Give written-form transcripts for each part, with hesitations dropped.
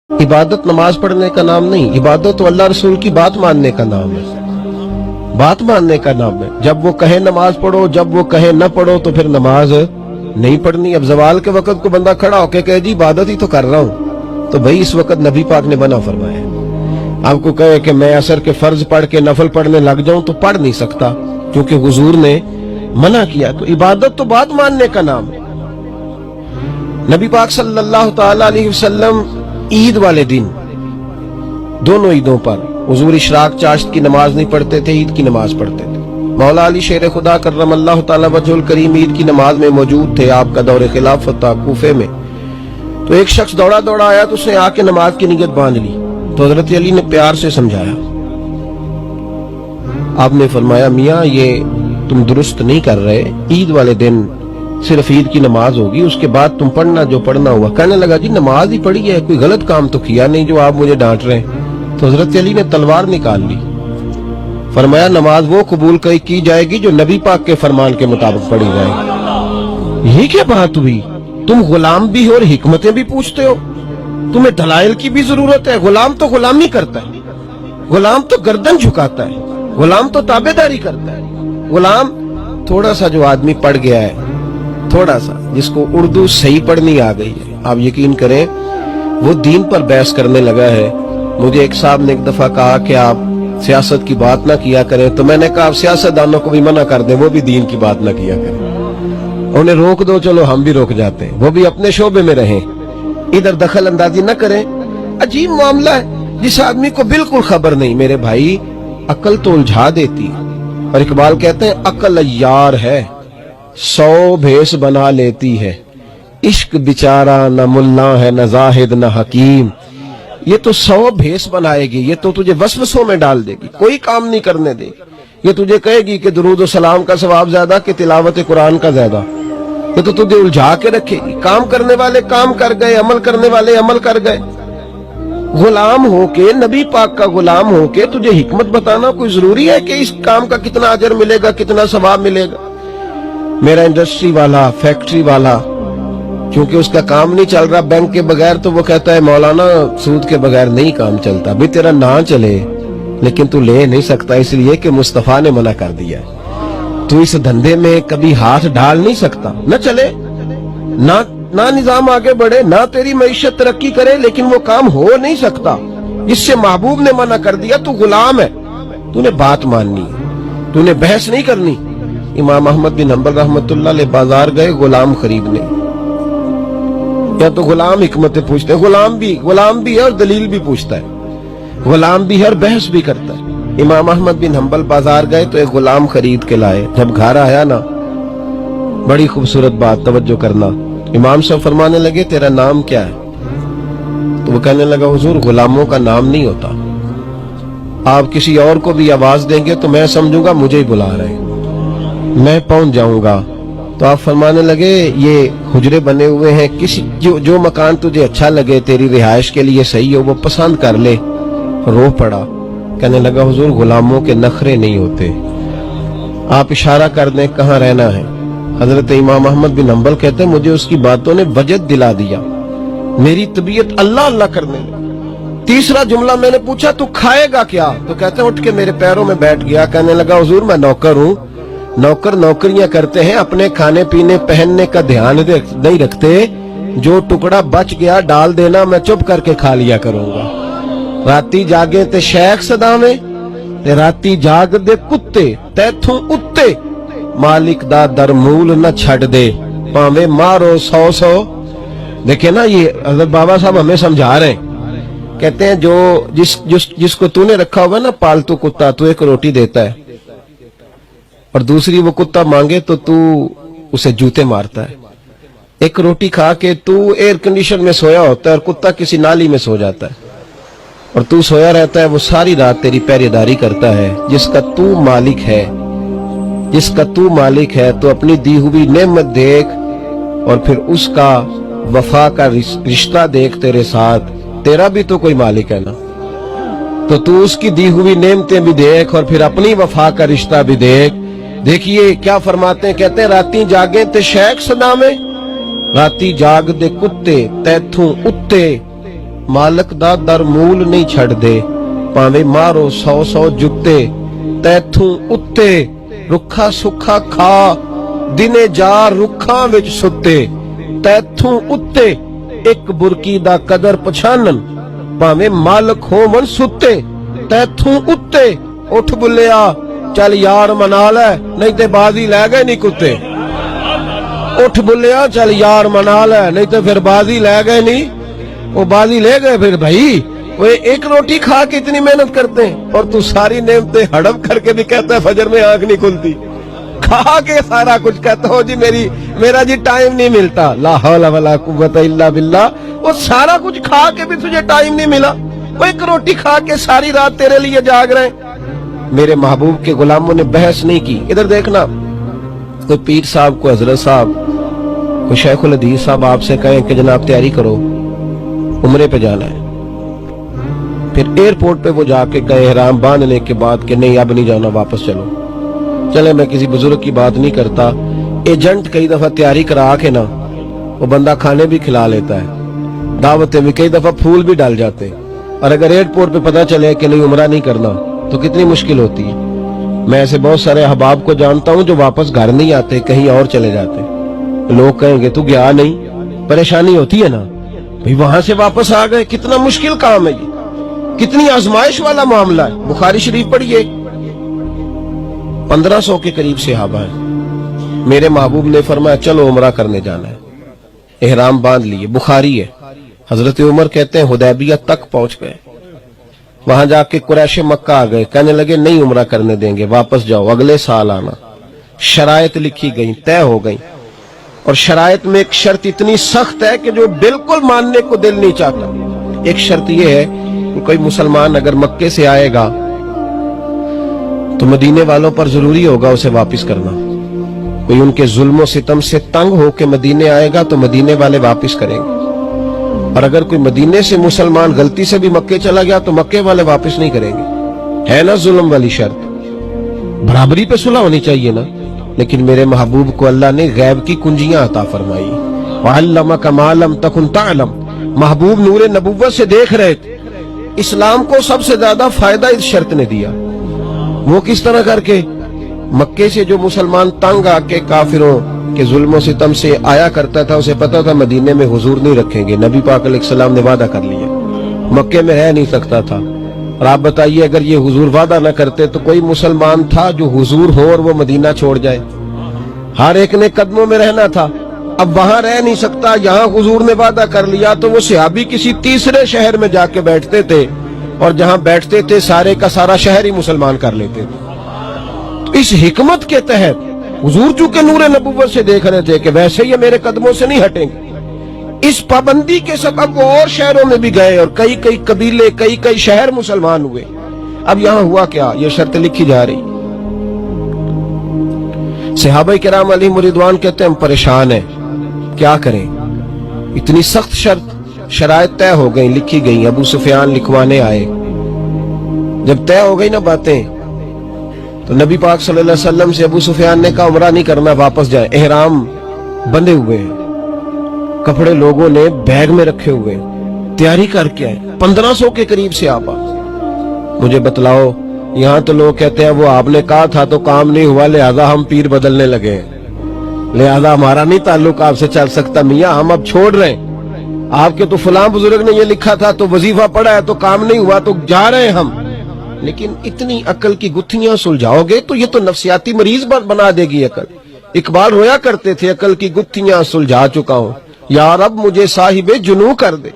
इबादत नमाज पढ़ने का नाम नहीं, इबादत तो अल्लाह रसूल की बात मानने का नाम है, बात मानने का नाम है। जब वो कहे नमाज पढ़ो, जब वो कहे न पढ़ो तो फिर नमाज नहीं पढ़नी। अब जवाल के वक्त को बंदा खड़ा होके कहे जी इबादत ही तो कर रहा हूं, तो भाई इस वक्त नबी पाक ने मना फरमाया। आपको कहे कि मैं असर के फर्ज पढ़ के नफल पढ़ने लग जाऊं तो पढ़ नहीं सकता, क्योंकि हुजूर ने मना किया। तो इबादत तो बात मानने का नाम है। नबी पाक सल्लल्लाहु ताला अलैहि वसल्लम ईद वाले दिन, दोनों ईदों पर हुजूर इशराक चाश्त की नमाज नहीं पढ़ते थे, ईद की नमाज पढ़ते थे। मौला अली शेर खुदा करमल्लाहु ताला वजहुल करीम ईद की नमाज में मौजूद थे। आपका दौरे खिलाफत था कूफे में। तो एक शख्स दौड़ा दौड़ा आया तो उसने आके नमाज की नियत बांध ली। तो हजरत अली ने प्यार से समझाया। आपने फरमाया मियाँ ये तुम दुरुस्त नहीं कर रहे, ईद वाले दिन सिर्फ ईद की नमाज होगी, उसके बाद तुम पढ़ना जो पढ़ना हुआ। कहने लगा जी नमाज ही पढ़ी है, कोई गलत काम तो किया नहीं जो आप मुझे डांट रहे हैं। तो हजरत अली ने तलवार निकाल ली। फरमाया नमाज वो कबूल की जाएगी जो नबी पाक के फरमान के मुताबिक पढ़ी जाएगी। ये क्या बात हुई? तुम गुलाम भी हो और हिकमतें भी पूछते हो, तुम्हें दलाइल की भी जरूरत है। गुलाम तो गुलामी करता है, गुलाम तो गर्दन झुकाता है, गुलाम तो ताबेदारी करता है। गुलाम थोड़ा सा जो आदमी पढ़ गया है, थोड़ा सा जिसको उर्दू सही पढ़नी आ गई है, आप यकीन करें वो दीन पर बहस करने लगा है। मुझे एक साहब ने एक दफा कहा कि आप सियासत की बात ना किया करें, तो मैंने कहा आप सियासतदानों को भी मना कर दें, वो भी दीन की बात ना किया करें। उन्हें रोक दो, चलो हम भी रोक जाते हैं, वो भी अपने शोबे में रहें, इधर दखल अंदाजी न करें। अजीब मामला है, जिस आदमी को बिल्कुल खबर नहीं। मेरे भाई अकल तो उलझा देती है, और इकबाल कहते हैं अकल अय्यार है, 100 भेष बना लेती है। इश्क बेचारा न मुल्ला है न जाहिद न हकीम। ये तो 100 भेष बनाएगी, ये तो तुझे वसवसों में डाल देगी, कोई काम नहीं करने देगी। ये तुझे कहेगी कि दुरूद और सलाम का सवाब ज्यादा कि तिलावत कुरान का ज्यादा। ये तो तुझे उलझा के रखेगी। काम करने वाले काम कर गए, अमल करने वाले अमल कर गए। गुलाम होके, नबी पाक का गुलाम होके तुझे हिकमत बताना कोई जरूरी है कि इस काम का कितना अजर मिलेगा, कितना सवाब मिलेगा। मेरा इंडस्ट्री वाला, फैक्ट्री वाला, क्योंकि उसका काम नहीं चल रहा बैंक के बगैर, तो वो कहता है मौलाना सूद के बगैर नहीं काम चलता। भी तेरा ना चले लेकिन तू ले नहीं सकता, इसलिए कि मुस्तफा ने मना कर दिया है। तू इस धंधे में कभी हाथ डाल नहीं सकता, न चले, ना निजाम आगे बढ़े, ना तेरी मईशत तरक्की करे, लेकिन वो काम हो नहीं सकता जिससे महबूब ने मना कर दिया। तू गुलाम है, तूने बात माननी है, तूने बहस नहीं करनी। इमाम अहमद बिन हंबल रहमतुल्लाह अलैह बाजार गए गुलाम खरीदने। या तो गुलाम हिकमतें पूछते हैं, गुलाम भी है और दलील भी पूछता है, गुलाम भी है और बहस भी करता है। इमाम अहमद बिन हंबल बाजार गए तो एक गुलाम खरीद के लाए। जब घर आया ना, बड़ी खूबसूरत बात, तवज्जो करना, इमाम साहब फरमाने लगे तेरा नाम क्या है? तो वो कहने लगा हुजूर गुलामों का नाम नहीं होता, आप किसी और को भी आवाज देंगे तो मैं समझूंगा मुझे ही बुला रहे हैं, मैं पहुंच जाऊंगा। तो आप फरमाने लगे ये हुजरे बने हुए हैं, किसी जो मकान तुझे अच्छा लगे, तेरी रिहाइश के लिए सही हो, वो पसंद कर ले। रो पड़ा, कहने लगा हुजूर गुलामों के नखरे नहीं होते, आप इशारा कर दें कहाँ रहना है। हजरत इमाम अहमद बिन हंबल कहते हैं मुझे उसकी बातों ने वजद दिला दिया, मेरी तबीयत अल्लाह अल्लाह करने लगी। तीसरा जुमला मैंने पूछा तू खाएगा क्या? तो कहते हैं उठ के मेरे पैरों में बैठ गया। कहने लगा हुजूर मैं नौकर हूँ, नौकर नौकरियां करते हैं, अपने खाने पीने पहनने का ध्यान नहीं रखते, जो टुकड़ा बच गया डाल देना, मैं चुप करके खा लिया करूंगा। राती जागे ते शेख सदावे ते राती जाग दे कुत्ते तैथों उत्ते, मालिक दा दरमूल न छड़ दे भावे मारो 100 देखे ना, ये हजरत बाबा साहब हमें समझा रहे हैं। कहते हैं जो जिसको तूने रखा होगा ना पालतू कुत्ता, तू एक रोटी देता है और दूसरी वो कुत्ता मांगे तो तू उसे जूते मारता है। एक रोटी खा के तू एयर कंडीशन में सोया होता है और कुत्ता किसी नाली में सो जाता है, और तू सोया रहता है, वो सारी रात तेरी पहरेदारी करता है। जिसका तू मालिक है, जिसका तू मालिक है, तो अपनी दी हुई नेमत देख और फिर उसका वफा का रिश्ता देख तेरे साथ। तेरा भी तो कोई मालिक है ना, तो तू उसकी दी हुई नेमतें भी देख और फिर अपनी वफा का रिश्ता भी देख। देखिए क्या फरमाते हैं, कहते हैं राती जागे ते शेख सदावे, राती जाग दे कुत्ते तैथू उत्ते, मालक दा दर मूल नहीं छड़ दे, भावे मारो 100 जुत्ते, तैथू उत्ते रुखा सुखा खा, दिने जा रुखा विच सुते, तैथू उत्ते एक बुरकी दा कदर पछानन, भावे मालक होवन सुते, तैथू उत्ते उठ बुलिया चल यार मना ले, नहीं ते बाजी लै गए नहीं कुत्ते। उठ बुलिया चल यार मना ले, नहीं तो फिर बाजी ले गए नहीं, वो बाजी ले गए फिर भाई। वो एक रोटी खा के इतनी मेहनत करते हैं और तू सारी नेमतें हड़प करके भी कहता है फजर में आंख नहीं खुलती, खा के सारा कुछ कहता हो जी मेरा जी टाइम नहीं मिलता। ला हौला वला कुव्वता इल्ला बिल्लाह। वो सारा कुछ खा के भी तुझे टाइम नहीं मिला, वो एक रोटी खा के सारी रात तेरे लिए जाग रहे हैं। मेरे महबूब के गुलामों ने बहस नहीं की। इधर देखना, कोई पीर साहब, कोई हजरत साहब, कोई शेखुल हदीस साहब आपसे कहें कि जनाब तैयारी करो उम्रे पे जाना है, फिर एयरपोर्ट पे वो जाके गए एहराम बांधने के बाद कि नहीं अब नहीं जाना, वापस चलो। चले, मैं किसी बुजुर्ग की बात नहीं करता, एजेंट कई दफा तैयारी करा के ना वो बंदा खाने भी खिला लेता है, दावतें भी, कई दफा फूल भी डाल जाते हैं। और अगर एयरपोर्ट पे पता चले कि नहीं उम्रा नहीं करना तो कितनी मुश्किल होती है। मैं ऐसे बहुत सारे अहबाब को जानता हूं जो वापस घर नहीं आते, कहीं और चले जाते। लोग कहेंगे तू गया नहीं, परेशानी होती है ना भाई, वहां से वापस आ गए, कितना मुश्किल काम है ये, कितनी आजमाइश वाला मामला है। बुखारी शरीफ पढ़िए, 1500 के करीब सहाबा है। मेरे महबूब ने फरमाया चलो उमरा करने जाना है, एहराम बांध लिए। बुखारी है। हजरत उमर कहते हैं हुदैबिया तक पहुंच गए, वहां जाके कुरैश मक्का आ गए, कहने लगे नहीं उमरा करने देंगे, वापस जाओ, अगले साल आना। शराइत लिखी गई, तय हो गई, और शराइत में एक शर्त इतनी सख्त है कि जो बिल्कुल मानने को दिल नहीं चाहता। एक शर्त यह है कि कोई मुसलमान अगर मक्के से आएगा तो मदीने वालों पर जरूरी होगा उसे वापस करना। कोई उनके जुल्म सितम से तंग हो के मदीने आएगा तो मदीने वाले वापस करेंगे, और अगर कोई मदीने से मुसलमान गलती से भी मक्के चला गया तो मक्के वाले वापस नहीं करेंगे। है ना जुल्म वाली शर्त, बराबरी पे सुलह होनी चाहिए ना। लेकिन मेरे महबूब को अल्लाह ने गैब की कुंजियां अता फरमाई। वअल्लमका मा लम तकुन तअलम। महबूब नूरे नबुव्वत से देख रहे थे, इस्लाम को सबसे ज्यादा फायदा इस शर्त ने दिया। वो किस तरह करके, मक्के से जो मुसलमान तंग आके काफिरों के जुल्म सितम से आया करता था, उसे पता था मदीने में हुजूर नहीं रखेंगे, नबी पाक अलैहिस्सलाम ने वादा कर लिया, मक्के में रह नहीं सकता था। और आप बताइए अगर ये हुजूर वादा न करते तो कोई मुसलमान था जो हुजूर हो और वो मदीना छोड़ जाए? हर एक ने कदमों में रहना था। अब वहां रह नहीं सकता, यहाँ हुजूर ने वादा कर लिया, तो वो सहाबी किसी तीसरे शहर में जाके बैठते थे, और जहां बैठते थे सारे का सारा शहर ही मुसलमान कर लेते थे। तो इस हिकमत के तहत हुजूर चूंकि नूरे नबुव्वत से देख रहे थे कि वैसे ये मेरे कदमों से नहीं हटेंगे, इस पाबंदी के सबब वो और शहरों में भी गए और कई कई कबीले, कई कई शहर मुसलमान हुए। अब यहां हुआ क्या, ये शर्त लिखी जा रही। सहाबा किराम अलैहिम रिदवान कहते हैं हम परेशान हैं, क्या करें। इतनी सख्त शर्त, शराइत तय हो गई, लिखी गई। अबू सुफियान लिखवाने आए। जब तय हो गई ना बातें, तो नबी पाक सल्लल्लाहु अलैहि वसल्लम से अबू सुफियान ने कहा उमरा नहीं करना, वापस जाए। एहराम बंधे हुए हैं, कपड़े लोगों ने बैग में रखे हुए, तैयारी करके आए। 1500 के करीब से आप मुझे बतलाओ, यहाँ तो लोग कहते हैं वो आपने कहा था तो काम नहीं हुआ, लिहाजा हम पीर बदलने लगे, लिहाजा हमारा नहीं ताल्लुक आपसे चल सकता मियाँ, हम अब छोड़ रहे हैं। आपके तो फलां बुजुर्ग ने ये लिखा था तो वजीफा पढ़ा है तो काम नहीं हुआ तो जा रहे हैं हम। लेकिन इतनी अकल की गुत्थियां सुलझाओगे तो ये तो नफ्सियाती मरीज बना देगी अकल। इकबाल रोया करते थे, अकल की गुत्थियां सुलझा चुका हूं, या रब मुझे साहिबे जुनून कर दे,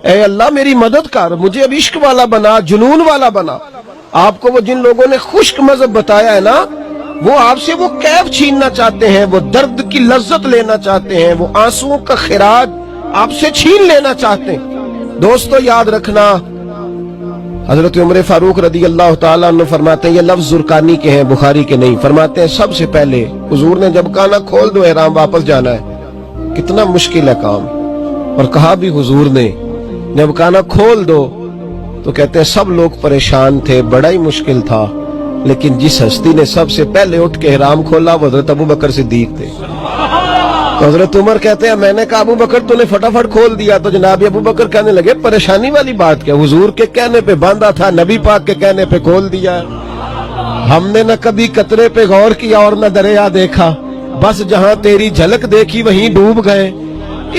ऐ अल्लाह मेरी मदद कर, मुझे अब इश्क वाला बना, जुनून वाला बना। आपको वो जिन लोगों ने खुश्क मजहब बताया है ना, वो आपसे वो कैफ छीनना चाहते हैं, वो दर्द की लज्जत लेना चाहते हैं, वो आंसुओं का खिराज आपसे छीन लेना चाहते हैं। दोस्तों याद रखना, हजरत उमर फारूक रदी अल्लाह ताला अन्हु फरमाते हैं, ये लफ्ज जुरकानी के हैं, बुखारी के नहीं। फरमाते हैं सबसे पहले हुजूर ने जब कहा ना खोल दो एहराम वापस जाना है, कितना मुश्किल है काम, और कहा भी हुजूर ने जब कहा ना खोल दो तो कहते हैं सब लोग परेशान थे, बड़ा ही मुश्किल था। लेकिन जिस हस्ती ने सबसे पहले उठ के एहराम खोला वो हजरत अबू बकर सिद्दीक थे। حضرت عمر کہتے ہیں میں نے کہا ابو بکر تو نے فٹافٹ کھول دیا, تو جناب ابو بکر کہنے لگے پریشانی والی بات کیا, حضور کے کہنے پہ باندھا تھا, نبی پاک کے کہنے پہ کھول دیا. ہم نے نہ کبھی قطرے پہ غور کیا اور نہ دریا دیکھا, بس جہاں تیری جھلک دیکھی وہیں ڈوب گئے.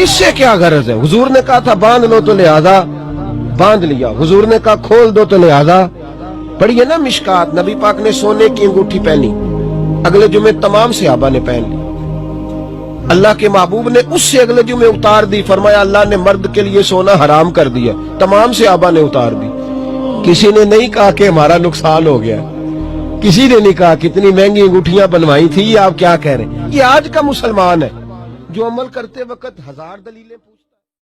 اس سے کیا غرض ہے؟ حضور نے کہا تھا باندھ لو تو لہذا باندھ لیا, حضور نے کہا کھول دو تو لہذا. پڑھیے نا مشکات, نبی پاک نے سونے کی انگوٹھی پہنی, اگلے جمعے تمام صحابہ نے پہن لی. اللہ کے محبوب نے اس سے اگلے جمعے اتار دی, فرمایا اللہ نے مرد کے لیے سونا حرام کر دیا, تمام صحابہ نے اتار دی. کسی نے نہیں کہا کہ ہمارا نقصان ہو گیا, کسی نے نہیں کہا کتنی مہنگی انگوٹھیاں بنوائی تھی, یہ آپ کیا کہہ رہے ہیں. یہ آج کا مسلمان ہے جو عمل کرتے وقت ہزار دلیلیں